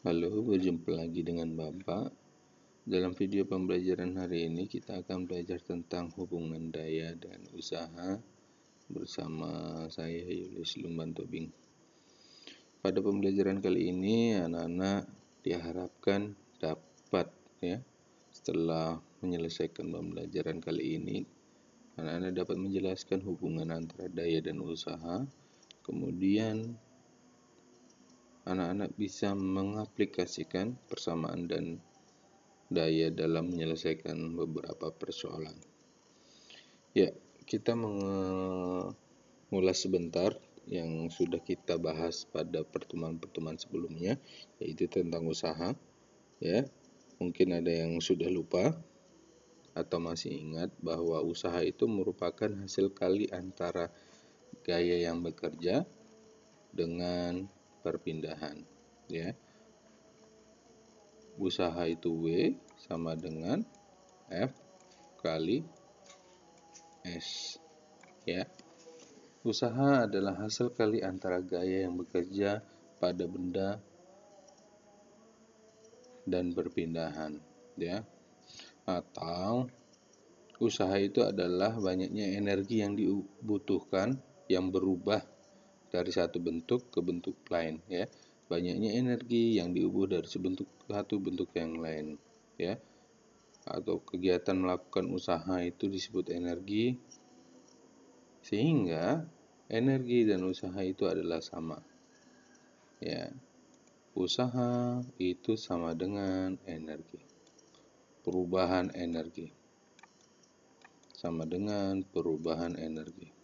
Halo, berjumpa lagi dengan Bapak. Dalam video pembelajaran hari ini kita akan belajar tentang hubungan daya dan usaha bersama saya Yulius Lumban Tobing. Pada pembelajaran kali ini anak-anak diharapkan dapat setelah menyelesaikan pembelajaran kali ini anak-anak dapat menjelaskan hubungan antara daya dan usaha. Kemudian anak-anak bisa mengaplikasikan persamaan dan daya dalam menyelesaikan beberapa persoalan. Ya, kita mengulas sebentar yang sudah kita bahas pada pertemuan-pertemuan sebelumnya, yaitu tentang usaha. Ya, mungkin ada yang sudah lupa atau masih ingat bahwa usaha itu merupakan hasil kali antara gaya yang bekerja dengan perpindahan. Ya, usaha itu W sama dengan F kali S. Ya, usaha adalah hasil kali antara gaya yang bekerja pada benda dan perpindahan. Ya, atau usaha itu adalah banyaknya energi yang dibutuhkan yang berubah dari satu bentuk ke bentuk lain. Ya, banyaknya energi yang diubah dari satu bentuk yang lain. Ya, atau kegiatan melakukan usaha itu disebut energi, sehingga energi dan usaha itu adalah sama. Ya, usaha itu sama dengan energi. Perubahan energi sama dengan perubahan energi.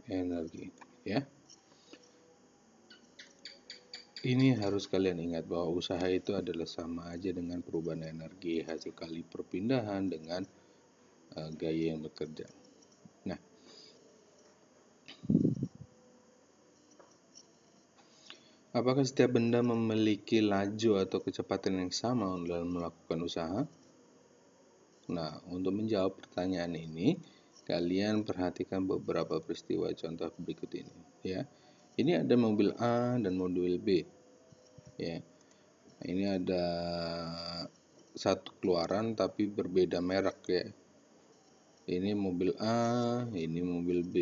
Energi, ya. Ini harus kalian ingat bahwa usaha itu adalah sama aja dengan perubahan energi hasil kali perpindahan dengan gaya yang bekerja. Nah, apakah setiap benda memiliki laju atau kecepatan yang sama dalam melakukan usaha? Nah, untuk menjawab pertanyaan ini, kalian perhatikan beberapa peristiwa contoh berikut ini. Ya, ini ada mobil A dan mobil B. Ya, ini ada satu keluaran tapi berbeda merek ya. Ini mobil A, ini mobil B.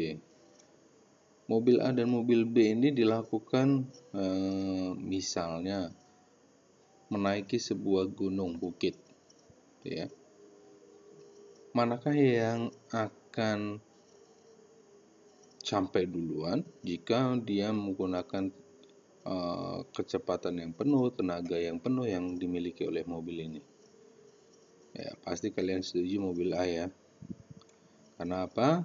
Mobil A dan mobil B ini dilakukan misalnya menaiki sebuah gunung bukit, ya. Manakah yang akan sampai duluan jika dia menggunakan kecepatan yang penuh, tenaga yang penuh yang dimiliki oleh mobil ini? Ya, pasti kalian setuju mobil A ya. Karena apa?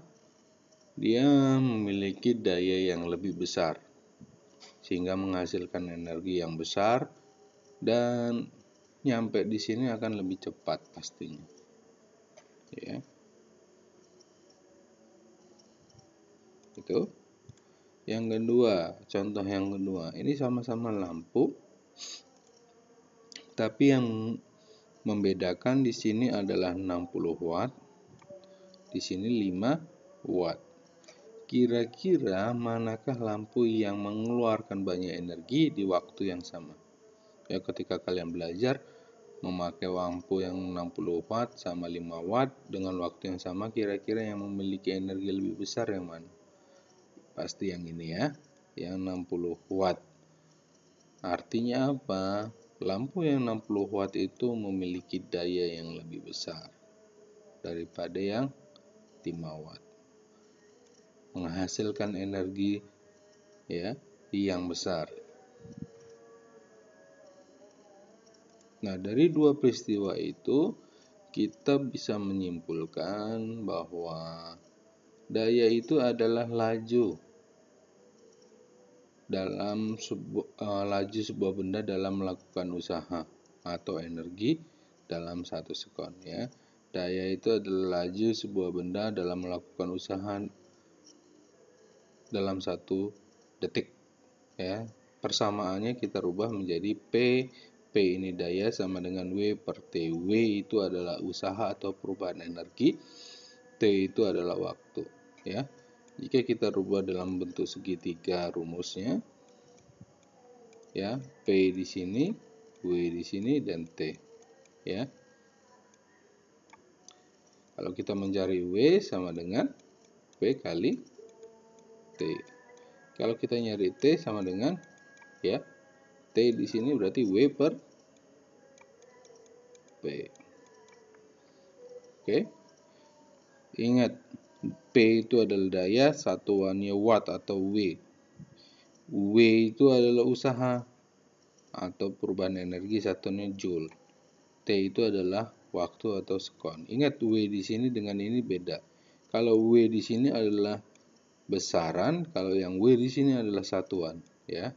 Dia memiliki daya yang lebih besar sehingga menghasilkan energi yang besar dan nyampe di sini akan lebih cepat pastinya. Ya. Itu. Yang kedua, contoh yang kedua, ini sama-sama lampu, tapi yang membedakan di sini adalah 60 watt, di sini 5 watt. Kira-kira manakah lampu yang mengeluarkan banyak energi di waktu yang sama? Ya, ketika kalian belajar memakai lampu yang 60 watt sama 5 watt dengan waktu yang sama, kira-kira yang memiliki energi lebih besar yang mana? Pasti yang ini ya, yang 60 watt. Artinya apa? Lampu yang 60 watt itu memiliki daya yang lebih besar daripada yang 5 watt. Menghasilkan energi ya yang besar. Nah, dari dua peristiwa itu kita bisa menyimpulkan bahwa daya itu adalah laju sebuah benda dalam melakukan usaha atau energi dalam 1 sekon ya. Daya itu adalah laju sebuah benda dalam melakukan usaha dalam 1 detik ya. Persamaannya kita rubah menjadi P. P ini daya sama dengan W per T. W itu adalah usaha atau perubahan energi. T itu adalah waktu ya. Jika kita rubah dalam bentuk segitiga rumusnya, ya, P di sini, W di sini, dan T, ya. Kalau kita mencari W sama dengan P kali T. Kalau kita nyari T sama dengan, ya, T di sini berarti W per P. Oke. Ingat, P itu adalah daya, satuannya watt atau W. W itu adalah usaha atau perubahan energi, satuannya joule. T itu adalah waktu atau sekon. Ingat, W di sini dengan ini beda. Kalau W di sini adalah besaran, kalau yang W di sini adalah satuan, ya.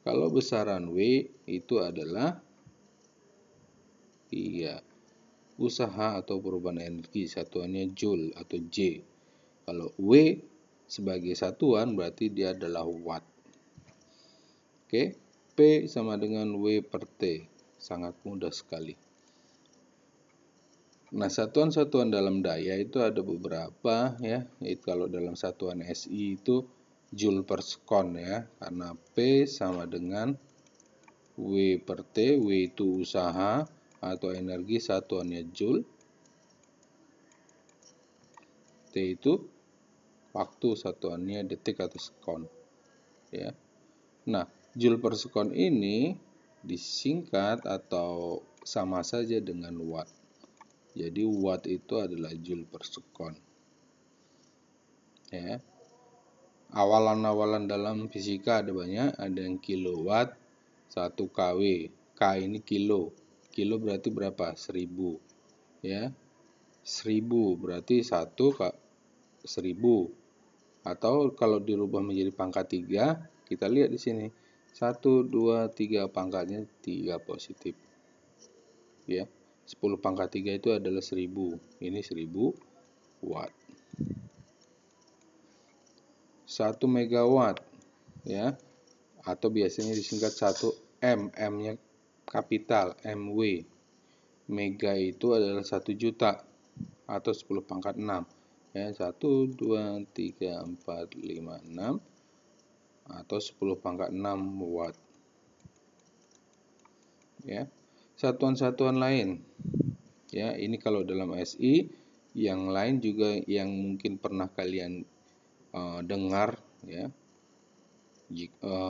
Kalau besaran W itu adalah, iya, usaha atau perubahan energi, satuannya joule atau J. Kalau W sebagai satuan berarti dia adalah watt. Oke, P sama dengan W per T. Sangat mudah sekali. Nah, satuan-satuan dalam daya itu ada beberapa, ya. Yaitu kalau dalam satuan SI itu joule per sekon, ya. Karena P sama dengan W per T. W itu usaha atau energi, satuannya joule. T itu waktu, satuannya detik atau sekon, ya. Nah, joule per sekon ini disingkat atau sama saja dengan watt. Jadi watt itu adalah joule per sekon, ya. Awalan-awalan dalam fisika ada banyak, ada yang kilowatt, 1 kW. K ini kilo. Kilo berarti berapa? 1000, ya. 1000 berarti 1 1000. Atau kalau dirubah menjadi pangkat 3, kita lihat di sini. 1, 2, 3, pangkatnya 3 positif. Ya. 10 pangkat 3 itu adalah 1000. Ini 1000 watt. 1 megawatt, ya. Atau biasanya disingkat 1 M. M-nya kapital, MW. Mega itu adalah 1 juta atau 10 pangkat 6. Ya, 1, 2, 3, 4, 5, 6 atau 10 pangkat 6 watt. Ya. Satuan-satuan lain. Ya, ini kalau dalam SI, yang lain juga yang mungkin pernah kalian dengar, ya.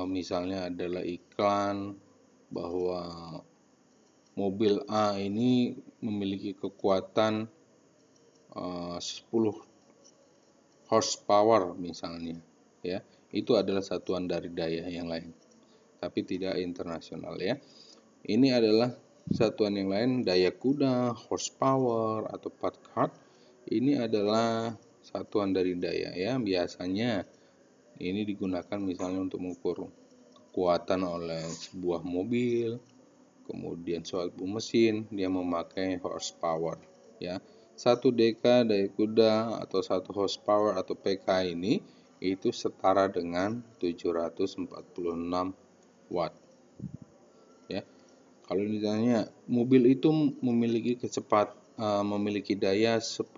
Misalnya adalah iklan bahwa mobil A ini memiliki kekuatan 10 horsepower misalnya, ya. Itu adalah satuan dari daya yang lain, tapi tidak internasional, ya. Ini adalah satuan yang lain, daya kuda, horsepower atau part. Ini adalah satuan dari daya, ya. Biasanya ini digunakan misalnya untuk mengukur kekuatan oleh sebuah mobil, kemudian suatu mesin dia memakai horsepower, ya. 1 dk daya kuda atau 1 horsepower atau PK ini itu setara dengan 746 watt, ya. Kalau ditanya mobil itu memiliki memiliki daya 10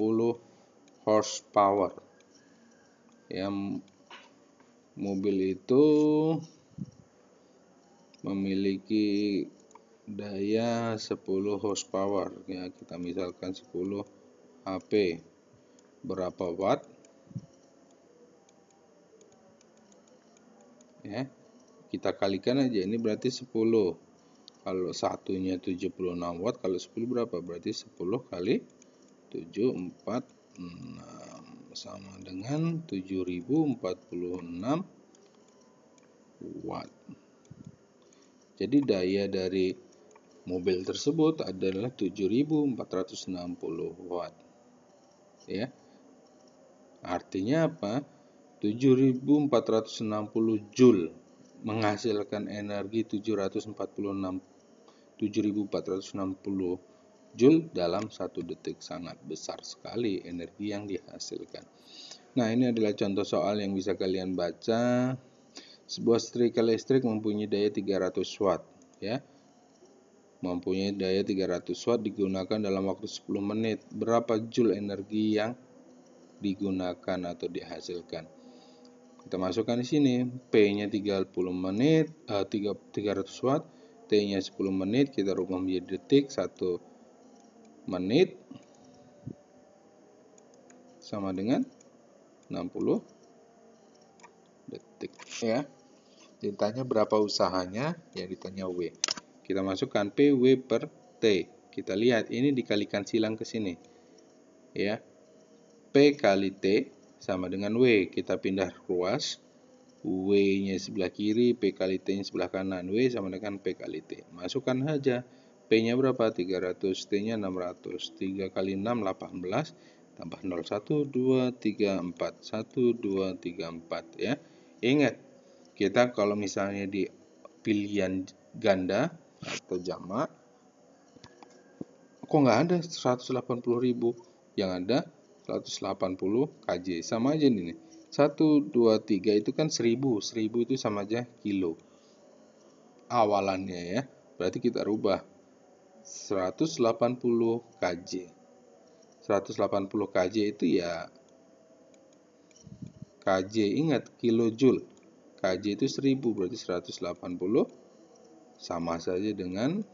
horsepower, ya. Mobil itu memiliki daya 10 horsepower, ya. Kita misalkan 10 HP, berapa watt, ya. Kita kalikan aja, ini berarti 10. Kalau satunya 76 watt, kalau 10 berapa? Berarti 10 kali 7, 4, 6 sama dengan 7046 watt. Jadi daya dari mobil tersebut adalah 7460 watt, ya. Artinya apa? 7460 joule menghasilkan energi 7460 joule dalam 1 detik. Sangat besar sekali energi yang dihasilkan. Nah, ini adalah contoh soal yang bisa kalian baca. Sebuah setrika listrik mempunyai daya 300 watt, ya. Mempunyai daya 300 watt digunakan dalam waktu 10 menit. Berapa joule energi yang digunakan atau dihasilkan. Kita masukkan di sini, P-nya 30 menit, 300 watt, T-nya 10 menit, kita rubah menjadi detik, 1 menit sama dengan 60 detik ya. Ditanya berapa usahanya, ya ditanya W. Kita masukkan P, W per T. Kita lihat ini dikalikan silang ke sini. Ya. P kali T sama dengan W. Kita pindah ruas. W-nya sebelah kiri, P kali T-nya sebelah kanan. W sama dengan P kali T. Masukkan saja. P-nya berapa? 300, T-nya 600. 3 kali 6, 18. Tambah 0, 1, 2, 3, 4. 1, 2, 3, 4. Ya. Ingat, kita kalau misalnya di pilihan ganda atau jamak, kok nggak ada 180.000? Yang ada 180 kJ. Sama aja nih. 1, 2, 3 itu kan 1000. 1000 itu sama aja kilo. Awalannya ya. Berarti kita rubah 180 kJ. 180 kJ itu ya kJ, ingat kilojoule. kJ itu 1000, berarti 180 sama saja dengan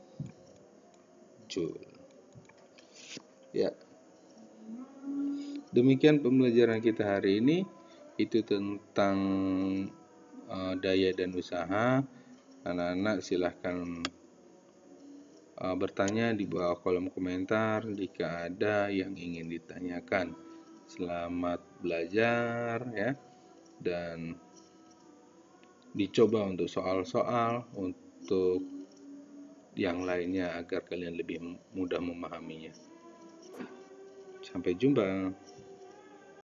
joule. Ya. Demikian pembelajaran kita hari ini. Itu tentang daya dan usaha. Anak-anak silahkan bertanya di bawah kolom komentar jika ada yang ingin ditanyakan. Selamat belajar ya. Dan dicoba untuk soal-soal untuk yang lainnya agar kalian lebih mudah memahaminya. Sampai jumpa.